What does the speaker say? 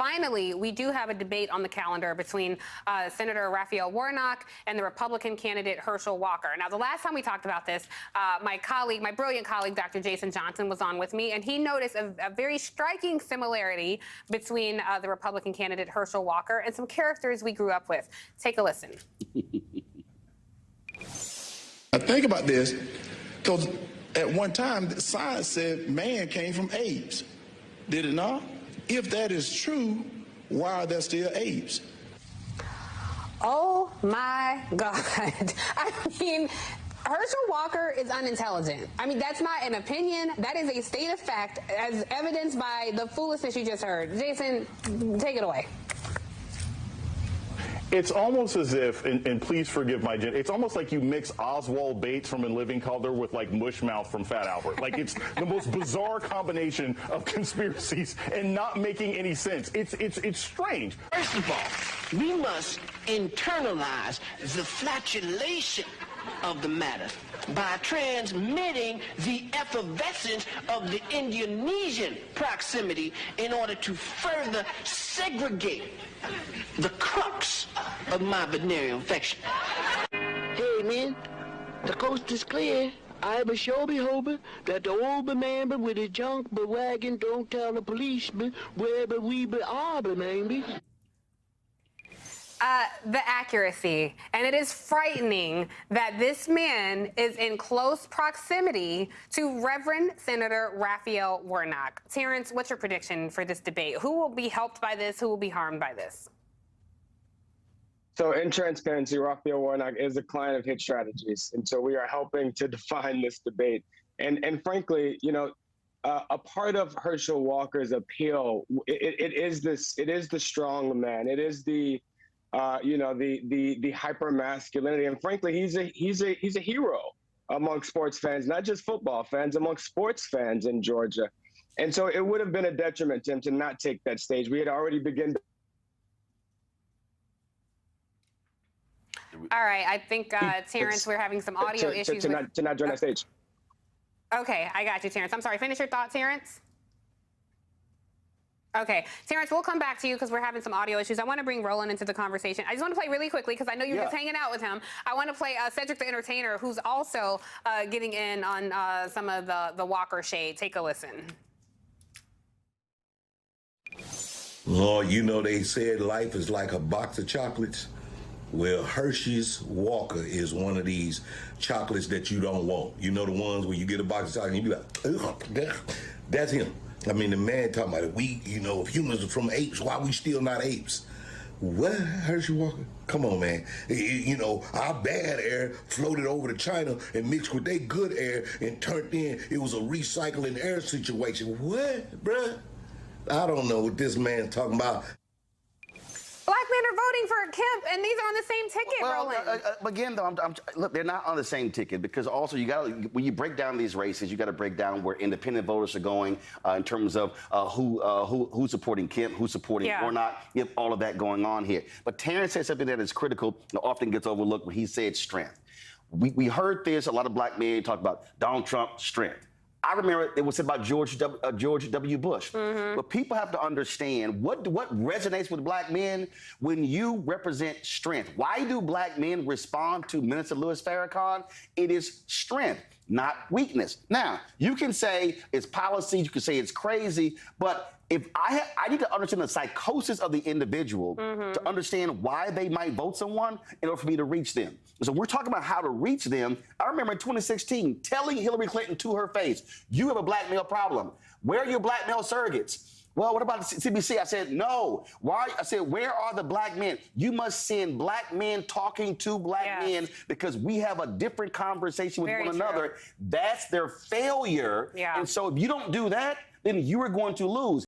finally, we do have a debate on the calendar between Senator Raphael Warnock and the Republican candidate Herschel Walker. Now, the last time we talked about this, my brilliant colleague, Dr. Jason Johnson, was on with me, and he noticed a very striking similarity between the Republican candidate Herschel Walker and some characters we grew up with. Take a listen. I think about this because at one time, science said man came from apes. Did it not? If that is true, why are there still apes? Oh, my God. I mean, Herschel Walker is unintelligent. I mean, that's not an opinion. That is a state of fact, as evidenced by the foolishness you just heard. Jason, take it away. It's almost as if, and please forgive my it's almost like you mix Oswald Bates from In Living Color with like Mushmouth from Fat Albert. Like it's the most bizarre combination of conspiracies and not making any sense. It's strange. First of all, we must internalize the flatulation of the matter by transmitting the effervescence of the Indonesian proximity in order to further segregate the crux of my venereal infection. Hey, man, the coast is clear. I be sure be hoping that the old man with his junk wagon don't tell the policeman where we are, maybe. The accuracy. And it is frightening that this man is in close proximity to Reverend Senator Raphael Warnock. Terrence, what's your prediction for this debate? Who will be helped by this? Who will be harmed by this? So in transparency, Raphael Warnock is a client of Hit Strategies. And so we are helping to define this debate. And frankly, you know, a part of Herschel Walker's appeal, it is the strong man. It is the you know, the hyper masculinity, and frankly, he's a hero among sports fans, not just football fans, among sports fans in Georgia. And so it would have been a detriment to him to not take that stage. We had already begun. All right, I think Terrence, we're having some audio issues. To not join that stage. Okay, I got you, Terrence. I'm sorry. Finish your thought, Terrence. Okay, Terrence, we'll come back to you because we're having some audio issues. I want to bring Roland into the conversation. I just want to play really quickly because I know you're just hanging out with him. I want to play Cedric the Entertainer, who's also getting in on some of the Walker shade. Take a listen. Lord, you know they said life is like a box of chocolates. Well, Hershey's Walker is one of these chocolates that you don't want. You know the ones where you get a box of chocolate and you be like, ugh, that's him. I mean, the man talking about it. We, you know, if humans are from apes, why we still not apes? What, Herschel Walker? Come on, man. You know, our bad air floated over to China and mixed with their good air and turned in. It was a recycling air situation. What, bruh? I don't know what this man's talking about. Black men are voting for Kemp, and these are on the same ticket, Roland. Again, though, look, they're not on the same ticket because also you got to, when you break down these races, you got to break down where independent voters are going in terms of who's supporting Kemp, who's supporting Warnock. You have all of that going on here. But Terrence said something that is critical and often gets overlooked when he said strength. We heard this, a lot of black men talk about Donald Trump's strength. I remember it was said about George W. Bush. But people have to understand what resonates with black men when you represent strength. Why do black men respond to Minister Louis Farrakhan? It is strength, not weakness. Now, you can say it's policy, you can say it's crazy, but if I need to understand the psychosis of the individual to understand why they might vote someone in order for me to reach them. So we're talking about how to reach them. I remember in 2016 telling Hillary Clinton to her face, you have a black male problem. Where are your black male surrogates? Well, what about the CBC? I said, no. Why? I said, where are the black men? You must send black men talking to black men because we have a different conversation with one another. That's their failure. And so if you don't do that, then you are going to lose.